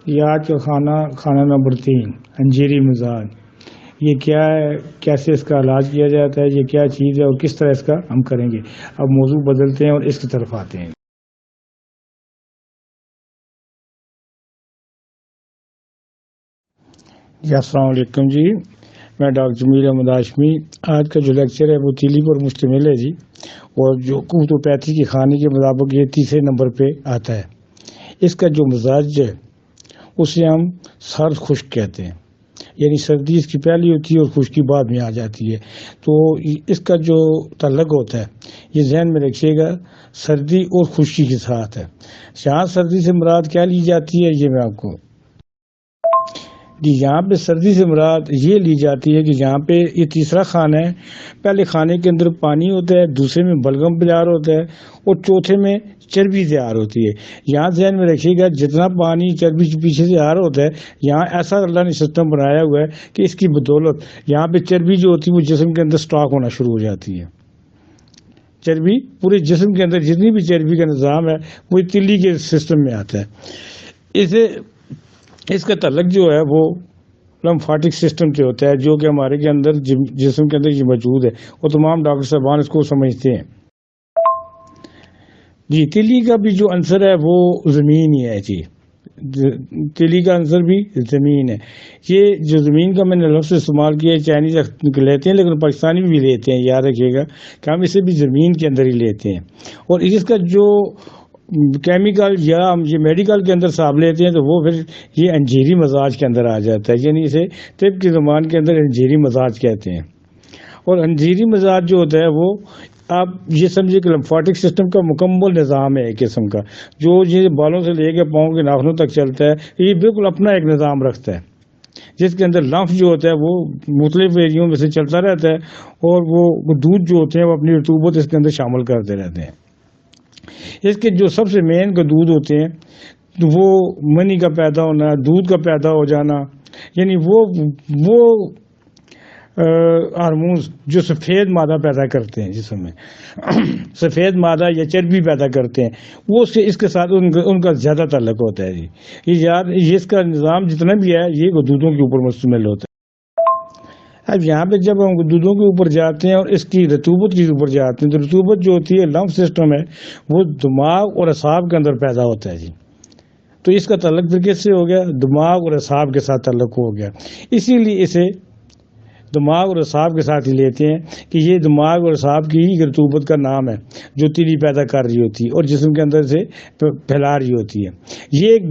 یہ آج کا کھانا نمبر 3 انجیری مزاج. یہ کیا ہے، کیسے اس کا علاج کیا جاتا ہے، یہ کیا چیز ہے اور کس طرح اس کا ہم کریں گے. اب موضوع بدلتے ہیں اور اس کی طرف آتے ہیں. جی السلام علیکم جی، میں ڈاکٹر جمیل احمد ہاشمی. آج کا جو لیکچر ہے وہ تیلی پر مشتمل ہے جی، اور جو کوٹوپیتھی کے کھانے کے مطابق یہ تیسرے نمبر پہ آتا ہے. اس کا جو مزاج ہے اسے ہم سرد خشک کہتے ہیں، یعنی سردی اس کی پہلی ہوتی ہے اور خشکی بعد میں آ جاتی ہے. تو اس کا جو تعلق ہوتا ہے یہ ذہن میں رکھیے گا، سردی اور خشکی کے ساتھ ہے. یہاں سردی سے مراد کیا لی جاتی ہے یہ میں آپ کو جی، یہاں پہ سردی سے مراد یہ لی جاتی ہے کہ یہاں پہ یہ تیسرا کھانا ہے. پہلے کھانے کے اندر پانی ہوتا ہے، دوسرے میں بلغم تیار ہوتا ہے اور چوتھے میں چربی تیار ہوتی ہے. یہاں ذہن میں رکھیے گا جتنا پانی چربی پیچھے تیار ہوتا ہے، یہاں ایسا اللہ نے سسٹم بنایا ہوا ہے کہ اس کی بدولت یہاں پہ چربی جو ہوتی ہے وہ جسم کے اندر سٹاک ہونا شروع ہو جاتی ہے. چربی پورے جسم کے اندر جتنی بھی چربی کا نظام ہے وہ تیلی کے سسٹم میں آتا ہے. اس کا تعلق جو ہے وہ لمفاٹک سسٹم سے ہوتا ہے، جو کہ ہمارے کے اندر جسم کے اندر یہ موجود ہے، اور تمام ڈاکٹر صاحبان اس کو سمجھتے ہیں. جی، تیلی کا بھی جو عنصر ہے وہ زمین ہی ہے جی، تیلی کا عنصر بھی زمین ہے. یہ جو زمین کا میں نے لفظ استعمال کیا ہے، چائنیز لیتے ہیں لیکن پاکستانی بھی لیتے ہیں. یاد رکھیے گا کہ ہم اسے بھی زمین کے اندر ہی لیتے ہیں. اور اس کا جو کیمیکل یا ہم یہ میڈیکل کے اندر صاحب لیتے ہیں تو وہ پھر یہ انجیری مزاج کے اندر آ جاتا ہے، یعنی اسے طب کی زبان کے اندر انجیری مزاج کہتے ہیں. اور انجیری مزاج جو ہوتا ہے وہ آپ یہ سمجھے کہ لمفاٹک سسٹم کا مکمل نظام ہے ایک قسم کا، جو یہ بالوں سے لے کے پاؤں کے ناخنوں تک چلتا ہے. یہ بالکل اپنا ایک نظام رکھتا ہے، جس کے اندر لمف جو ہوتا ہے وہ مختلف ایریوں میں سے چلتا رہتا ہے، اور وہ دودھ جو ہوتے ہیں وہ اپنی رطوبت اس کے اندر شامل کرتے رہتے ہیں. اس کے جو سب سے مین کا دودھ ہوتے ہیں وہ منی کا پیدا ہونا، دودھ کا پیدا ہو جانا، یعنی وہ ہارمونز جو سفید مادہ پیدا کرتے ہیں جسم میں سفید مادہ یا چربی پیدا کرتے ہیں، وہ سے اس کے ساتھ ان کا زیادہ تعلق ہوتا ہے جی. یہ اس کا نظام جتنا بھی ہے یہ دودھوں کے اوپر مشتمل ہوتا ہے. اب یہاں پہ جب ہم دودھوں کے اوپر جاتے ہیں اور اس کی رطوبت کے اوپر جاتے ہیں تو رطوبت جو ہوتی ہے لمف سسٹم ہے وہ دماغ اور اعصاب کے اندر پیدا ہوتا ہے جی. تو اس کا تعلق پھر کس سے ہو گیا؟ دماغ اور اعصاب کے ساتھ تعلق ہو گیا. اسی لیے اسے دماغ اور اعصاب کے ساتھ ہی لیتے ہیں کہ یہ دماغ اور اعصاب کی ہی رطوبت کا نام ہے جو تیلی پیدا کر رہی ہوتی ہے اور جسم کے اندر سے پھیلا رہی ہوتی ہے. یہ ایک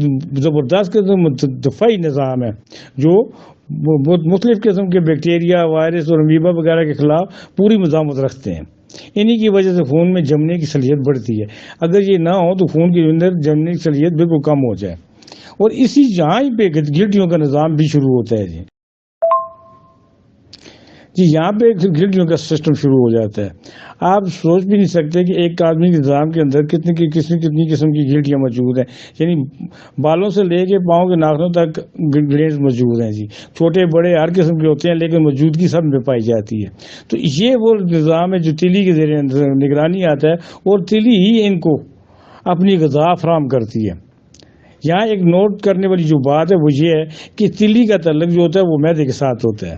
زبردست قسم دفاعی نظام ہے جو مختلف قسم کے بیکٹیریا، وائرس اور امیبا وغیرہ کے خلاف پوری مزاحمت رکھتے ہیں. انہی کی وجہ سے خون میں جمنے کی صلاحیت بڑھتی ہے. اگر یہ نہ ہو تو خون کے اندر جمنے کی صلاحیت بالکل کم ہو جائے، اور اسی جہاں ہی پہ گلٹیوں کا نظام بھی شروع ہوتا ہے جی یہاں پہ گلٹیوں کا سسٹم شروع ہو جاتا ہے. آپ سوچ بھی نہیں سکتے کہ ایک آدمی کے نظام کے اندر کتنی قسم کی گلٹیاں موجود ہیں، یعنی بالوں سے لے کے پاؤں کے ناخنوں تک گلینڈز موجود ہیں جی. چھوٹے بڑے ہر قسم کے ہوتے ہیں لیکن موجودگی سب میں پائی جاتی ہے. تو یہ وہ نظام ہے جو تیلی کے ذریعے نگرانی آتا ہے، اور تیلی ہی ان کو اپنی غذا فراہم کرتی ہے. یہاں ایک نوٹ کرنے والی جو بات ہے وہ یہ ہے کہ تیلی کا تعلق جو ہوتا ہے وہ معدے کے ساتھ ہوتا ہے.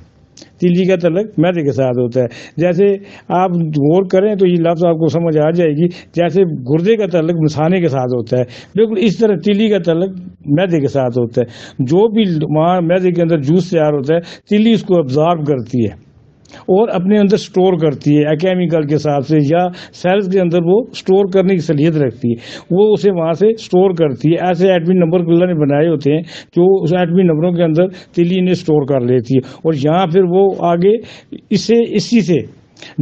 تیلی کا تعلق معدے کے ساتھ ہوتا ہے. جیسے آپ غور کریں تو یہ لفظ آپ کو سمجھ آ جائے گی، جیسے گردے کا تعلق مثانے کے ساتھ ہوتا ہے، بالکل اس طرح تیلی کا تعلق معدے کے ساتھ ہوتا ہے. جو بھی معدے کے اندر جوس تیار ہوتا ہے تیلی اس کو ابزارب کرتی ہے اور اپنے اندر سٹور کرتی ہے کیمیکل کے حساب سے، یا سیلز کے اندر وہ سٹور کرنے کی صلاحیت رکھتی ہے، وہ اسے وہاں سے سٹور کرتی ہے. ایسے ایٹمی نمبر اللہ نے بنائے ہوتے ہیں جو اس ایٹمی نمبروں کے اندر تیلی انہیں سٹور کر لیتی ہے، اور یہاں پھر وہ آگے اسی سے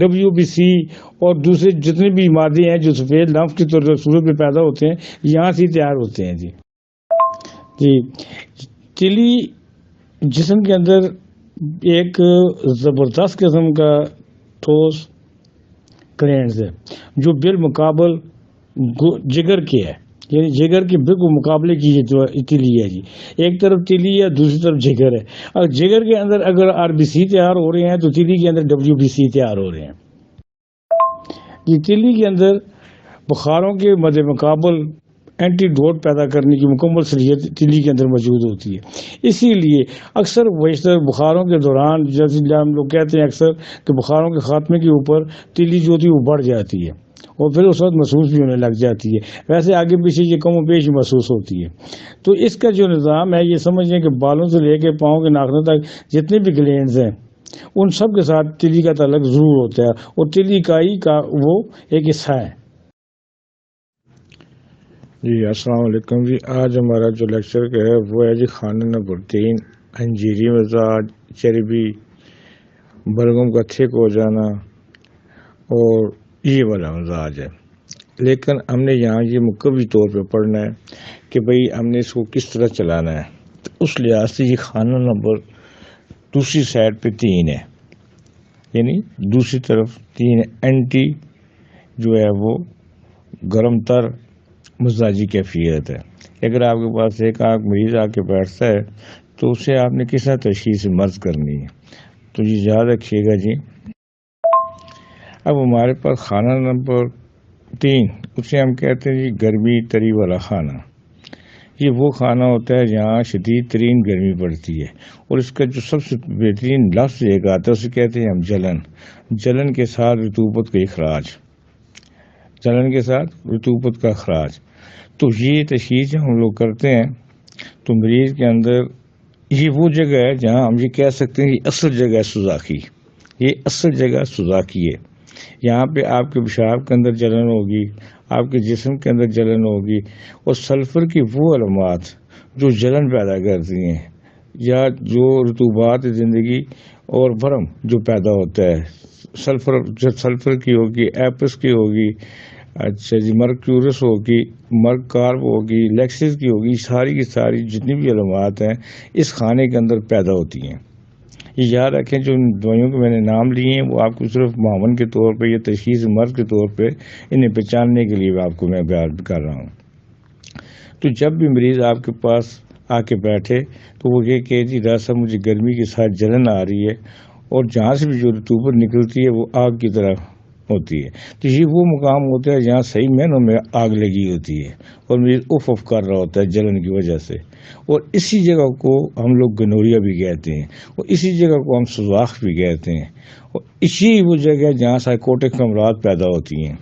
WBC اور دوسرے جتنے بھی مادے ہیں جو سفید لمف کی صورت میں پیدا ہوتے ہیں یہاں سے تیار ہوتے ہیں جی. تیلی جسم کے اندر ایک زبردست قسم کا ٹھوس گلینڈز ہے جو بالمقابل جگر کے ہے، یعنی جگر کے بالکل مقابلے کی یہ جو تیلی ہے جی. ایک طرف تیلی ہے، دوسری طرف جگر ہے. اور جگر کے اندر اگر RBC تیار ہو رہے ہیں تو تیلی کے اندر WBC تیار ہو رہے ہیں. یہ تیلی کے اندر بخاروں کے مد مقابل اینٹی ڈوٹ پیدا کرنے کی مکمل صلاحیت تیلی کے اندر موجود ہوتی ہے۔ اسی لیے اکثر بیشتر بخاروں کے دوران جیسے ہم لوگ کہتے ہیں اکثر کہ بخاروں کے خاتمے کے اوپر تیلی جو ہوتی ہے وہ بڑھ جاتی ہے اور پھر اس وقت محسوس بھی ہونے لگ جاتی ہے، ویسے آگے پیچھے یہ کم و بیش محسوس ہوتی ہے۔ تو اس کا جو نظام ہے یہ سمجھیں کہ بالوں سے لے کے پاؤں کے ناخنوں تک جتنے بھی گلینڈز ہیں ان سب کے ساتھ تیلی کا تعلق ضرور ہوتا ہے اور تیلی اکائی کا وہ ایک حصہ ہے۔ جی السلام علیکم جی، آج ہمارا جو لیکچر کا ہے وہ ہے جی خانہ نمبر 3، انجیری مزاج، چربی، بلغم کا تھک ہو جانا اور یہ والا مزاج ہے۔ لیکن ہم نے یہاں یہ مکمل طور پہ پڑھنا ہے کہ بھئی ہم نے اس کو کس طرح چلانا ہے۔ تو اس لحاظ سے یہ خانہ نمبر دوسری سائڈ پہ 3 ہے، یعنی دوسری طرف 3 اینٹی جو ہے وہ گرم تر مزاجی کیفیت ہے۔ اگر آپ کے پاس ایک آنکھ مریض آ کے بیٹھتا ہے تو اسے آپ نے کس طرح تشخیص مرض کرنی ہے، تو یہ یاد رکھیے گا جی۔ اب ہمارے پاس خانہ نمبر 3، اسے ہم کہتے ہیں جی گرمی تری والا خانہ۔ یہ وہ خانہ ہوتا ہے جہاں شدید ترین گرمی پڑتی ہے، اور اس کا جو سب سے بہترین لفظ ایک آتا ہے اسے کہتے ہیں ہم جلن کے ساتھ رطوبت کا اخراج، جلن کے ساتھ رطوبت کا اخراج۔ تو یہ تشخیص ہم لوگ کرتے ہیں تو مریض کے اندر یہ وہ جگہ ہے جہاں ہم یہ کہہ سکتے ہیں کہ اصل جگہ سوزاکی، یہ اصل جگہ سوزاکی ہے۔ یہاں پہ آپ کے پیشاب کے اندر جلن ہوگی، آپ کے جسم کے اندر جلن ہوگی، اور سلفر کی وہ علامات جو جلن پیدا کرتی ہیں یا جو رطوبات زندگی اور برم جو پیدا ہوتا ہے، سلفر کی ہوگی، ایپس کی ہوگی، اچھا جی مرکیورس ہوگی، مرک کارب ہوگی، لیکسس کی ہوگی، ساری کی ساری جتنی بھی علامات ہیں اس خانے کے اندر پیدا ہوتی ہیں۔ یہ یاد رکھیں جو دوائیوں کے میں نے نام لیے ہیں وہ آپ کو صرف معاون کے طور پہ یا تشخیص مرض کے طور پہ انہیں پہچاننے کے لیے آپ کو میں بیان کر رہا ہوں۔ تو جب بھی مریض آپ کے پاس آ کے بیٹھے تو وہ یہ کہ جی ڈاکٹر صاحب مجھے گرمی کے ساتھ جلن آ رہی ہے اور جہاں سے بھی جو رطوبت نکلتی ہے وہ آگ کی طرح ہوتی ہے، تو یہ وہ مقام ہوتا ہے جہاں صحیح معنوں میں آگ لگی ہوتی ہے اور مریض اف کر رہا ہوتا ہے جلن کی وجہ سے، اور اسی جگہ کو ہم لوگ گنوریا بھی کہتے ہیں اور اسی جگہ کو ہم سوزاخ بھی کہتے ہیں، اور اسی وہ جگہ جہاں سائیکوٹک امراض پیدا ہوتی ہیں۔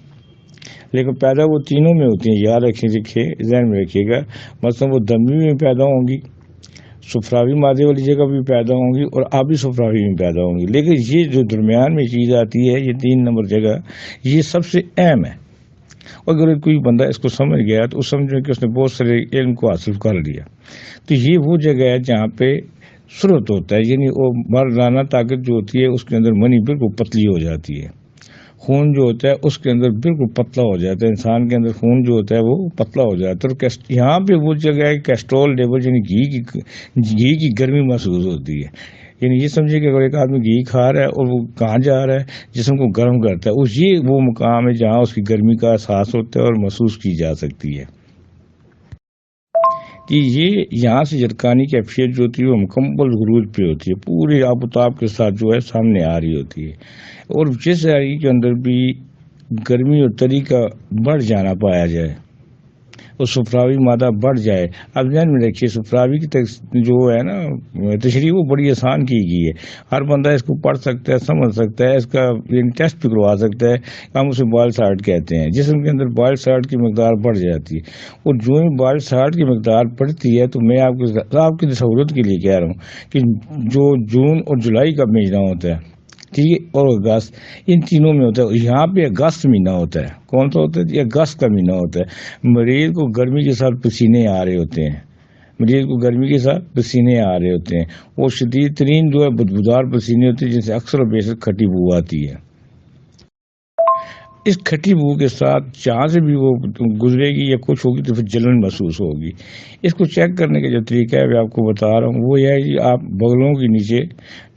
لیکن پیدا وہ تینوں میں ہوتی ہیں، یاد رکھیں، دیکھیے ذہن میں رکھیے گا، مثلا وہ دمی میں پیدا ہوں گی، سفراوی مادے والی جگہ بھی پیدا ہوں گی اور آبی سفراوی میں پیدا ہوں گی، لیکن یہ جو درمیان میں چیز آتی ہے یہ 3 نمبر جگہ یہ سب سے اہم ہے۔ اگر کوئی بندہ اس کو سمجھ گیا تو اس سمجھیں کہ اس نے بہت سارے علم کو حاصل کر لیا۔ تو یہ وہ جگہ ہے جہاں پہ سرعت ہوتا ہے، یعنی وہ مردانہ طاقت جو ہوتی ہے اس کے اندر منی بالکل پتلی ہو جاتی ہے، خون جو ہوتا ہے اس کے اندر بالکل پتلا ہو جاتا ہے، انسان کے اندر خون جو ہوتا ہے وہ پتلا ہو جاتا ہے، اور یہاں پہ وہ جگہ ہے کیسٹرول لیول یعنی گھی کی گرمی محسوس ہوتی ہے۔ یعنی یہ سمجھے کہ اگر ایک آدمی گھی کھا رہا ہے اور وہ کہاں جا رہا ہے جسم کو گرم کرتا ہے، یہ وہ مقام ہے جہاں اس کی گرمی کا احساس ہوتا ہے اور محسوس کی جا سکتی ہے کہ یہ یہاں سے جرکانی کیفیت جو ہوتی ہے وہ مکمل غروج پہ ہوتی ہے، پوری آب و تاب کے ساتھ جو ہے سامنے آ رہی ہوتی ہے، اور جس ایری کے اندر بھی گرمی اور تری کا بڑھ جانا پایا جائے اور سفراوی مادہ بڑھ جائے، اب ذہن میں رکھیے سفراوی کی جو ہے نا تشریح وہ بڑی آسان کی گئی ہے، ہر بندہ اس کو پڑھ سکتا ہے، سمجھ سکتا ہے، اس کا ٹیسٹ بھی کروا سکتا ہے، ہم اسے بائل سالٹ کہتے ہیں۔ جسم کے اندر بائل سالٹ کی مقدار بڑھ جاتی ہے، اور جو ہی بائل سالٹ کی مقدار بڑھتی ہے تو میں آپ کی سہولت کے لیے کہہ رہا ہوں کہ جو جون اور جولائی کا مہینہ ہوتا ہے ٹھیک ہے اور اگست، ان تینوں میں ہوتا ہے، یہاں پہ اگست مہینہ ہوتا ہے، کون سا ہوتا ہے؟ یہ اگست کا مہینہ ہوتا ہے، مریض کو گرمی کے ساتھ پسینے آ رہے ہوتے ہیں، مریض کو گرمی کے ساتھ پسینے آ رہے ہوتے ہیں، وہ شدید ترین جو ہے بدبودار پسینے ہوتے ہیں جن سے اکثر و بیشتر کھٹی بو آتی ہے۔ اس کھٹی بو کے ساتھ جہاں سے بھی وہ گزرے گی یا کچھ ہوگی تو پھر جلن محسوس ہوگی۔ اس کو چیک کرنے کا جو طریقہ ہے میں آپ کو بتا رہا ہوں وہ یہ ہے کہ آپ بغلوں کے نیچے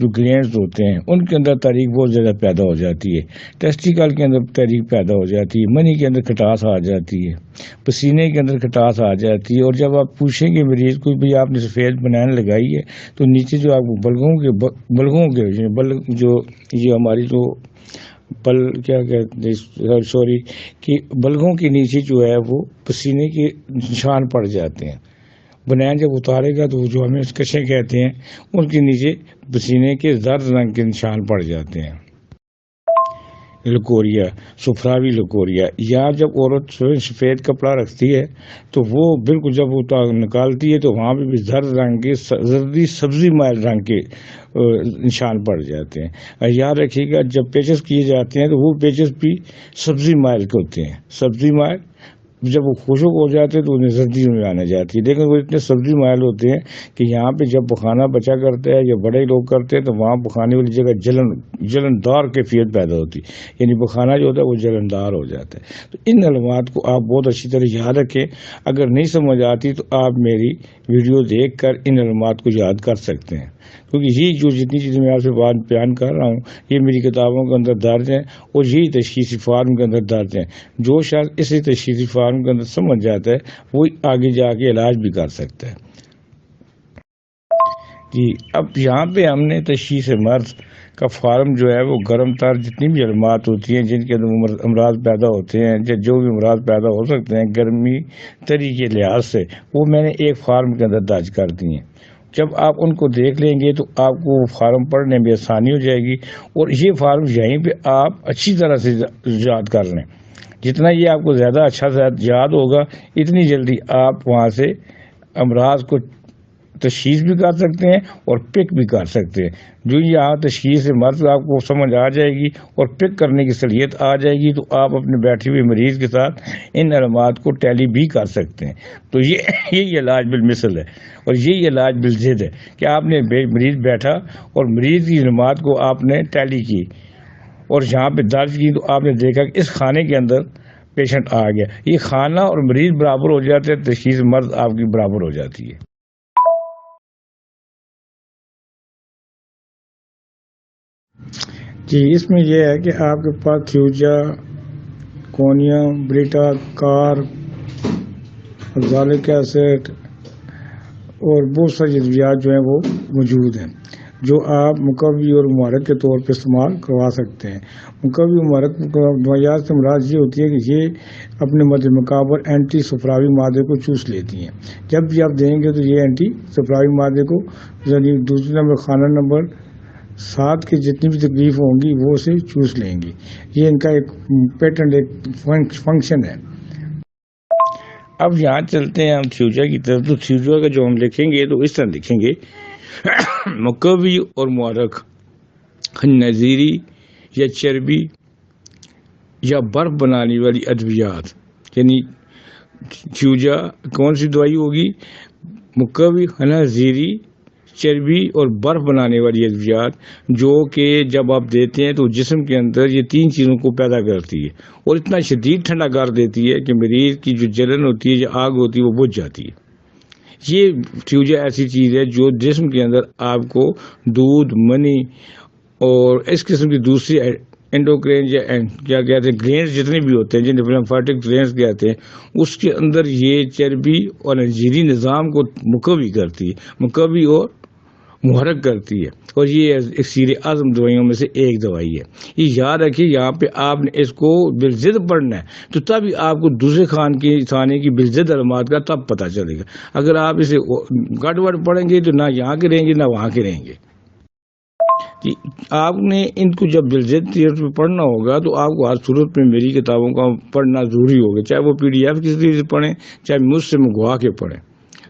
جو گلینڈز ہوتے ہیں ان کے اندر تحریک بہت زیادہ پیدا ہو جاتی ہے، ٹیسٹیکل کے اندر تحریک پیدا ہو جاتی ہے، منی کے اندر کھٹاس آ جاتی ہے، پسینے کے اندر کھٹاس آ جاتی ہے، اور جب آپ پوچھیں گے مریض کو بھی آپ نے سفید بنان لگائی ہے تو نیچے جو آپ کو بلغوں کے جو یہ ہماری جو کیا کہتے ہیں سوری کہ بلغوں کے نیچے جو ہے وہ پسینے کے نشان پڑ جاتے ہیں. بنیان جب اتارے گا تو وہ جو ہمیں کشے کہتے ہیں ان کے نیچے پسینے کے زرد رنگ کے نشان پڑ جاتے ہیں. لکوریا، سفراوی لکوریا، یا جب عورت سفید کپڑا رکھتی ہے تو وہ بالکل جب وہ نکالتی ہے تو وہاں پہ بھی زرد رنگ کے زردی سبزی مائل رنگ کے نشان پڑ جاتے ہیں. یاد رکھیے گا جب پیچز کیے جاتے ہیں تو وہ پیچز بھی سبزی مائل کے ہوتے ہیں. سبزی مائل جب وہ خشک ہو جاتے ہیں تو انہیں زردی میں آنے جاتی ہے، لیکن وہ اتنے سبزی مائل ہوتے ہیں کہ یہاں پہ جب پخانا بچا کرتا ہے یا بڑے لوگ کرتے ہیں تو وہاں پخانے والی جگہ جلندار کیفیت پیدا ہوتی ہے، یعنی پخانا جو ہوتا ہے وہ جلندار ہو جاتا ہے. تو ان علامات کو آپ بہت اچھی طرح یاد رکھیں. اگر نہیں سمجھ آتی تو آپ میری ویڈیو دیکھ کر ان علامات کو یاد کر سکتے ہیں، کیونکہ یہ جو جتنی چیزیں میں آپ سے بات بیان کر رہا ہوں یہ میری کتابوں کے اندر درج ہیں اور یہی تشخیصی فارم کے اندر درج ہیں. جو شخص اسی تشخیصی فارم کے اندر سمجھ جاتا ہے وہ آگے جا کے علاج بھی کر سکتا ہے. جی اب یہاں پہ ہم نے تشخیص مرض کا فارم جو ہے وہ گرم تر جتنی بھی علامات ہوتی ہیں جن کے اندر امراض پیدا ہوتے ہیں جو بھی امراض پیدا ہو سکتے ہیں گرمی تری کے لحاظ سے وہ میں نے ایک فارم کے اندر درج کر دی ہیں. جب آپ ان کو دیکھ لیں گے تو آپ کو وہ فارم پڑھنے میں آسانی ہو جائے گی اور یہ فارم یہیں پہ آپ اچھی طرح سے یاد کر لیں. جتنا یہ آپ کو زیادہ اچھا سے یاد ہوگا اتنی جلدی آپ وہاں سے امراض کو تشخیص بھی کر سکتے ہیں اور پک بھی کر سکتے ہیں. جو یہاں تشخیص مرض آپ کو سمجھ آ جائے گی اور پک کرنے کی صلاحیت آ جائے گی تو آپ اپنے بیٹھے ہوئے مریض کے ساتھ ان علامات کو ٹیلی بھی کر سکتے ہیں. تو یہی علاج بالمثل ہے اور یہی علاج بالضد ہے کہ آپ نے مریض بیٹھا اور مریض کی علامات کو آپ نے ٹیلی کی اور یہاں پہ درج کی تو آپ نے دیکھا کہ اس خانے کے اندر پیشنٹ آ گیا. یہ خانہ اور مریض برابر ہو جاتے ہیں، تشخیص مرض آپ کی برابر ہو جاتی ہے. جی اس میں یہ ہے کہ آپ کے پاس تھیوجا، کونیا، بریٹا، کار، ذالک ایسڈ اور بہت ساری ادویات جو ہیں وہ موجود ہیں جو آپ مقوی اور مہارت کے طور پہ استعمال کروا سکتے ہیں. مقوی و مہارت دوائیات سے مراد یہ ہوتی ہے کہ یہ اپنے مد مقابل اینٹی صفراوی مادے کو چوس لیتی ہیں. جب بھی آپ دیں گے تو یہ اینٹی صفراوی مادے کو یعنی دوسرے نمبر خانہ نمبر 7 کی جتنی بھی تکلیف ہوں گی وہ اسے چوس لیں گی. یہ ان کا ایک پیٹنٹ ایک فنکشن ہے. اب یہاں چلتے ہیں ہم تھیوجا کی طرف. تو تھیوجا کا جو ہم لکھیں گے تو اس طرح لکھیں گے مقوی اور محرک نظیری یا چربی یا برف بنانے والی ادویات. یعنی تھیوجا کون سی دوائی ہوگی؟ مقوی، نظیری، چربی اور برف بنانے والی ادویات جو کہ جب آپ دیتے ہیں تو جسم کے اندر یہ 3 چیزوں کو پیدا کرتی ہے اور اتنا شدید ٹھنڈا کر دیتی ہے کہ مریض کی جو جلن ہوتی ہے یا آگ ہوتی ہے وہ بجھ جاتی ہے. یہ تھیوجا ایسی چیز ہے جو جسم کے اندر آپ کو دودھ، منی اور اس قسم کی دوسری انڈوکرین یا کیا کہتے ہیں گرینز جتنے بھی ہوتے ہیں جنہیں لمفیٹک گرینز کہتے ہیں اس کے اندر یہ چربی اور نظیری نظام کو مقوی کرتی ہے، مقوی اور محرک کرتی ہے. اور یہ اکسیر اعظم دوائیوں میں سے ایک دوائی ہے. یہ یاد رکھیے یہاں پہ آپ نے اس کو بالضد پڑھنا ہے تو تب آپ کو دوسرے خانے کی بالضد علامات کا تب پتہ چلے گا. اگر آپ اسے گڑ وڑ پڑھیں گے تو نہ یہاں کے رہیں گے نہ وہاں کے رہیں گے. آپ نے ان کو جب بالضد پہ پڑھنا ہوگا تو آپ کو ہر صورت میں میری کتابوں کا پڑھنا ضروری ہوگا، چاہے وہ PDF کسی طریقے سے پڑھیں چاہے مجھ سے منگوا کے پڑھیں.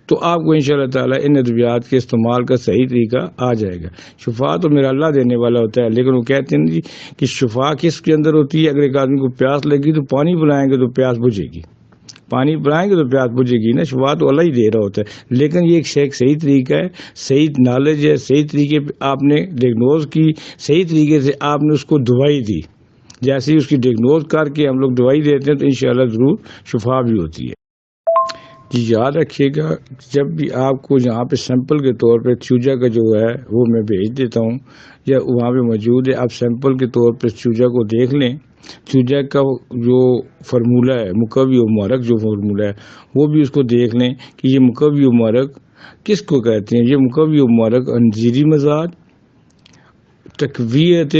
تو آپ کو انشاءاللہ تعالی ان ادویات کے استعمال کا صحیح طریقہ آ جائے گا. شفا تو میرا اللہ دینے والا ہوتا ہے، لیکن وہ کہتے ہیں کہ شفا کس کے اندر ہوتی ہے؟ اگر ایک آدمی کو پیاس لگی تو پانی پلائیں گے تو پیاس بجھے گی، پانی پلائیں گے تو پیاس بجھے گی نا. شفا تو اللہ ہی دے رہا ہوتا ہے، لیکن یہ ایک صحیح طریقہ ہے، صحیح نالج ہے، صحیح طریقے پہ آپ نے ڈائگنوز کی، صحیح طریقے سے آپ نے اس کو دوائی دی. جیسے ہی اس کی ڈائگنوز کر کے ہم لوگ دوائی دیتے ہیں تو انشاءاللہ ضرور شفا بھی ہوتی ہے. جی یاد رکھیے گا جب بھی آپ کو یہاں پہ سیمپل کے طور پہ تھیوجا کا جو ہے وہ میں بھیج دیتا ہوں یا وہاں پہ موجود ہے، آپ سیمپل کے طور پہ تھیوجا کو دیکھ لیں. تھیوجا کا جو فارمولہ ہے مقوی و محرک جو فارمولہ ہے وہ بھی اس کو دیکھ لیں کہ یہ مقوی و محرک کس کو کہتے ہیں. یہ مقوی و محرک نظیری مزاج، تقویت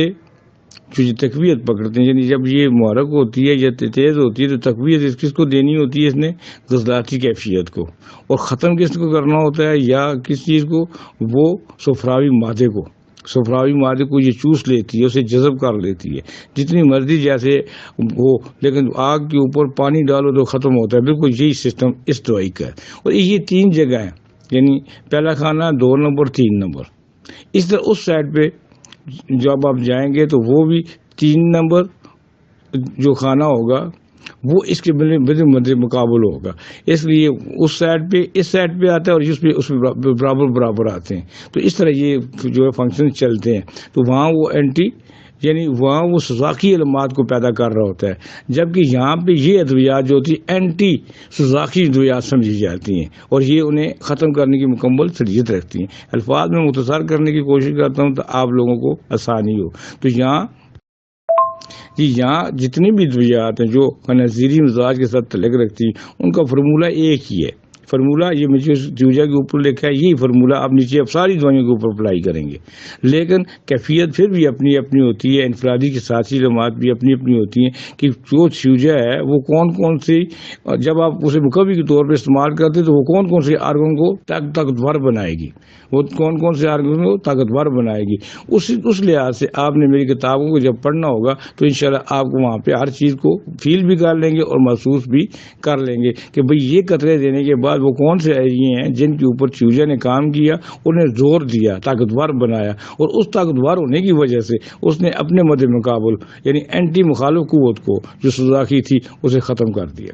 جو تقویت پکڑتے ہیں، یعنی جب یہ محرک ہوتی ہے یا تیز ہوتی ہے تو تقویت کس کو دینی ہوتی ہے؟ اس نے غضلاتی کیفیت کو، اور ختم کس کو کرنا ہوتا ہے یا کس چیز کو؟ وہ صفراوی مادے کو، صفراوی مادے کو یہ چوس لیتی ہے، اسے جذب کر لیتی ہے جتنی مرضی جیسے ہو، لیکن آگ کے اوپر پانی ڈالو تو ختم ہوتا ہے۔ بالکل یہی سسٹم اس دوائی کا ہے، اور یہ 3 جگہ ہیں، یعنی پہلا خانہ، 2 نمبر، 3 نمبر۔ اس طرح اس سائڈ پہ جب آپ جائیں گے تو وہ بھی 3 نمبر جو خانہ ہوگا وہ اس کے مد مقابل ہوگا، اس لیے اس سائڈ پہ آتا ہے اور اس پہ برابر آتے ہیں، تو اس طرح یہ جو ہے فنکشن چلتے ہیں۔ تو وہاں وہ اینٹی یعنی وہاں وہ سوزاکی علامات کو پیدا کر رہا ہوتا ہے، جبکہ یہاں پہ یہ ادویات جو ہوتی ہیں اینٹی سوزاکی ادویات سمجھی جاتی ہیں، اور یہ انہیں ختم کرنے کی مکمل صلاحیت رکھتی ہیں۔ الفاظ میں مختصر کرنے کی کوشش کرتا ہوں تو آپ لوگوں کو آسانی ہو۔ تو یہاں جتنی بھی ادویات ہیں جو خنزیری مزاج کے ساتھ تعلق رکھتی ہیں ان کا فرمولہ ایک ہی ہے۔ فرمولہ یہ میجوجا کے اوپر لکھا ہے، یہی فرمولہ آپ نیچے اب ساری دوائیوں کے اوپر اپلائی کریں گے، لیکن کیفیت پھر بھی اپنی اپنی ہوتی ہے، انفرادی کی ساتھی علامات بھی اپنی اپنی ہوتی ہیں کہ جو شوجا ہے وہ کون سی، جب آپ اسے مقوی کے طور پہ استعمال کرتے تو وہ کون سے آرگن کو طاقتور بنائے گی، وہ کون سے آرگن کو طاقتور بنائے گی۔ اس لحاظ سے آپ نے میری کتابوں کو جب پڑھنا ہوگا تو انشاءاللہ آپ کو وہاں پہ ہر چیز کو فیل بھی کر لیں گے اور محسوس بھی کر لیں گے کہ بھئی یہ قطرے دینے کے بعد وہ کون سے ایریے ہیں جن کے اوپر چوجا نے کام کیا، انہیں زور دیا، طاقتور بنایا، اور اس طاقتور ہونے کی وجہ سے اس نے اپنے مد مقابل یعنی اینٹی مخالف قوت کو جو سوزاکی تھی اسے ختم کر دیا۔